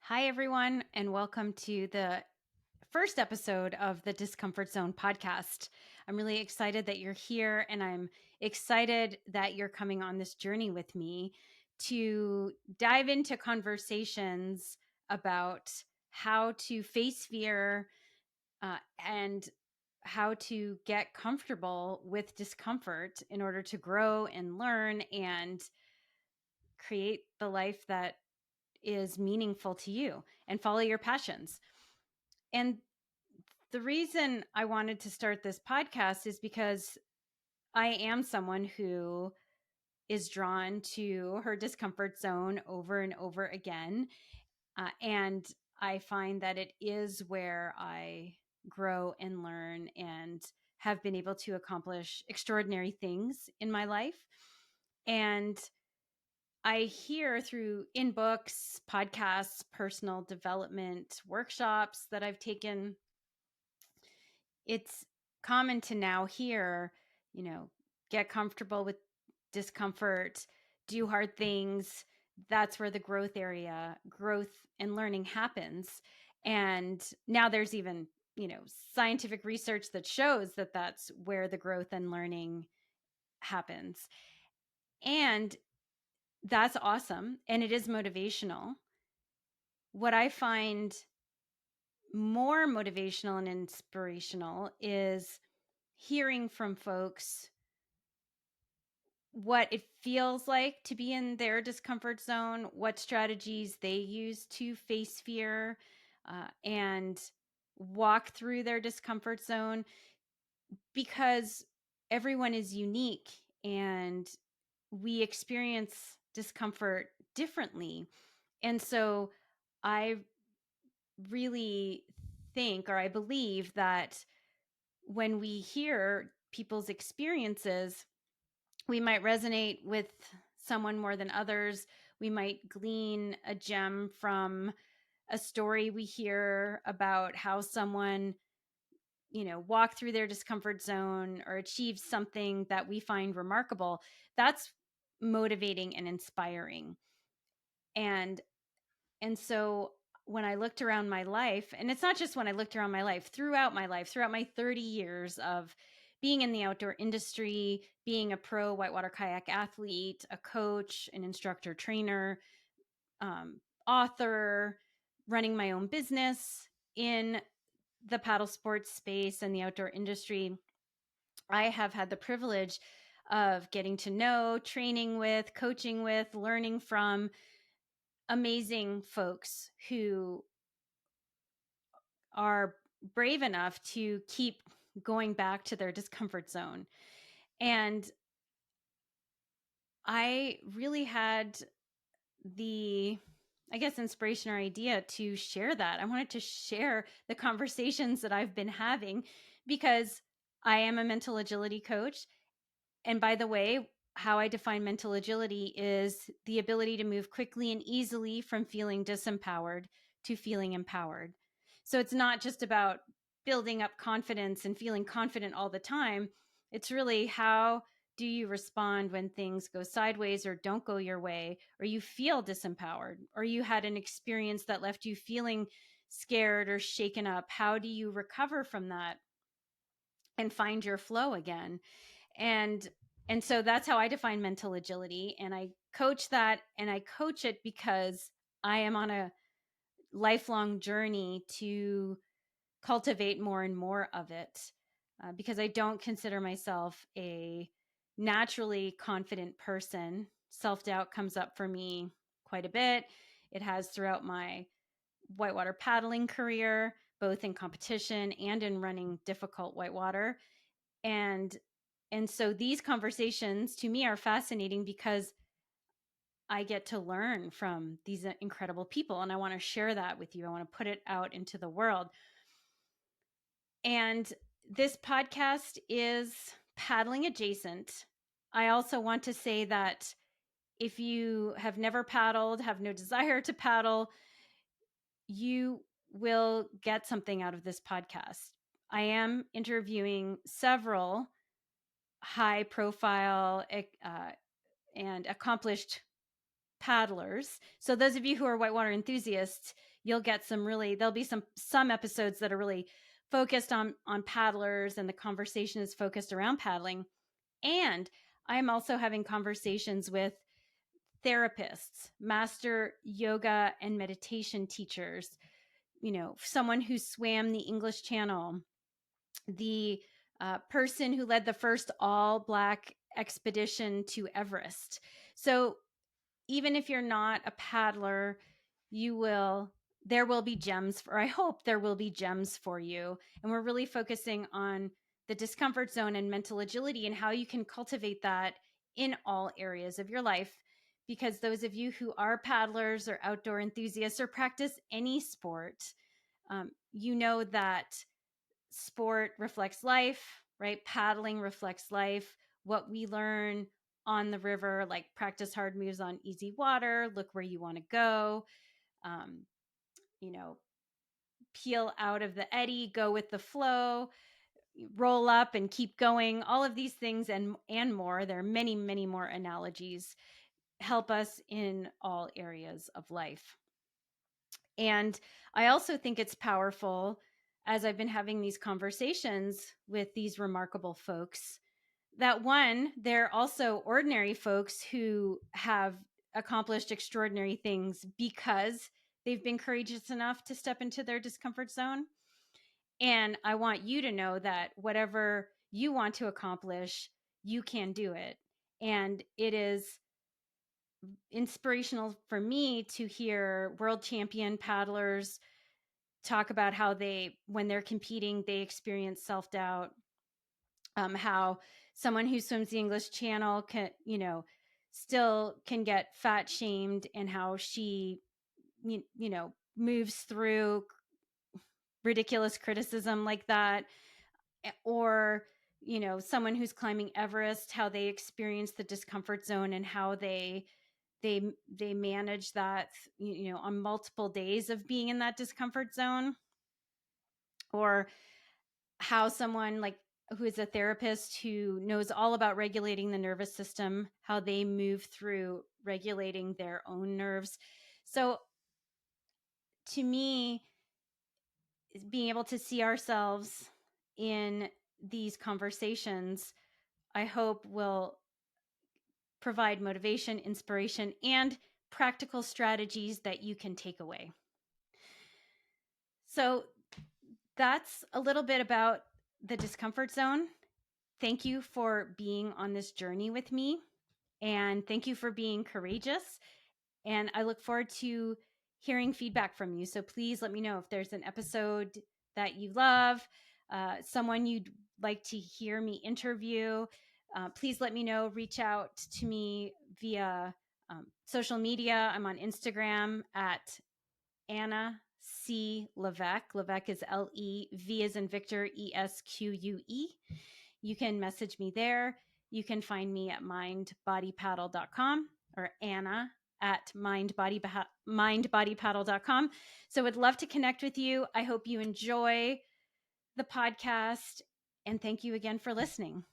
Hi, everyone, and welcome to the first episode of the Discomfort Zone podcast. I'm really excited that you're here, and I'm excited that you're coming on this journey with me to dive into conversations about how to face fear and how to get comfortable with discomfort in order to grow and learn and create the life that is meaningful to you and follow your passions. And the reason I wanted to start this podcast is because I am someone who is drawn to her discomfort zone over and over again. And I find that it is where I grow and learn and have been able to accomplish extraordinary things in my life. And I hear through in books, podcasts, personal development workshops that I've taken, it's common to now hear, get comfortable with discomfort, do hard things. That's where the growth and learning happens. And now there's even, scientific research that shows that that's where the growth and learning happens. And that's awesome. And it is motivational. What I find more motivational and inspirational is hearing from folks what it feels like to be in their discomfort zone, what strategies they use to face fear and walk through their discomfort zone, because everyone is unique and we experience discomfort differently. And so I really think, or I believe, that when we hear people's experiences, we might resonate with someone more than others. We might glean a gem from a story we hear about how someone, walked through their discomfort zone or achieved something that we find remarkable. That's motivating and inspiring. And And so when I looked around my life, and it's not just when I looked around my life, throughout my 30 years of being in the outdoor industry, being a pro whitewater kayak athlete, a coach, an instructor trainer, author, running my own business in the paddle sports space and the outdoor industry, I have had the privilege of getting to know, training with, coaching with, learning from amazing folks who are brave enough to keep going back to their discomfort zone. And I really had the, I guess, inspiration or idea to share that. I wanted to share the conversations that I've been having because I am a mental agility coach. And by the way, how I define mental agility is the ability to move quickly and easily from feeling disempowered to feeling empowered. So it's not just about building up confidence and feeling confident all the time. It's really, how do you respond when things go sideways or don't go your way, or you feel disempowered, or you had an experience that left you feeling scared or shaken up? How do you recover from that and find your flow again? And and so that's how I define mental agility. And I coach that, and I coach it because I am on a lifelong journey to cultivate more and more of it, because I don't consider myself a naturally confident person. Self-doubt comes up for me quite a bit. It has throughout my whitewater paddling career, both in competition and in running difficult whitewater. And and so these conversations to me are fascinating because I get to learn from these incredible people, and I want to share that with you. I want to put it out into the world. And this podcast is paddling adjacent. I also want to say that if you have never paddled, have no desire to paddle, you will get something out of this podcast. I am interviewing several high profile and accomplished paddlers. So those of you who are whitewater enthusiasts, you'll get there'll be some episodes that are really focused on paddlers, and the conversation is focused around paddling. And I'm also having conversations with therapists, master yoga and meditation teachers, someone who swam the English Channel, the person who led the first all Black expedition to Everest. So even if you're not a paddler, there will be gems I hope there will be gems for you. And we're really focusing on the discomfort zone and mental agility and how you can cultivate that in all areas of your life. Because those of you who are paddlers or outdoor enthusiasts or practice any sport, you know that sport reflects life, right? Paddling reflects life. What we learn on the river, like practice hard moves on easy water, look where you want to go, um, you know, peel out of the eddy, go with the flow, roll up and keep going. All of these things and more. There are many, many more analogies help us in all areas of life. And I also think it's powerful, as I've been having these conversations with these remarkable folks, that one, they're also ordinary folks who have accomplished extraordinary things because they've been courageous enough to step into their discomfort zone. And I want you to know that whatever you want to accomplish, you can do it. And it is inspirational for me to hear world champion paddlers talk about how when they're competing, they experience self-doubt. How someone who swims the English Channel still can get fat shamed, and how she, moves through ridiculous criticism like that. Or, someone who's climbing Everest, how they experience the discomfort zone and how they manage that, on multiple days of being in that discomfort zone. Or how someone who is a therapist who knows all about regulating the nervous system, how they move through regulating their own nerves. So to me, being able to see ourselves in these conversations, I hope will provide motivation, inspiration, and practical strategies that you can take away. So that's a little bit about the discomfort zone. Thank you for being on this journey with me, and thank you for being courageous. And I look forward to hearing feedback from you. So please let me know if there's an episode that you love, someone you'd like to hear me interview. Please let me know. Reach out to me via social media. I'm on Instagram at Anna C. Levesque. Levesque is L-E-V as in Victor, E-S-Q-U-E. You can message me there. You can find me at mindbodypaddle.com or Anna at mindbodypaddle.com. So would love to connect with you. I hope you enjoy the podcast, and thank you again for listening.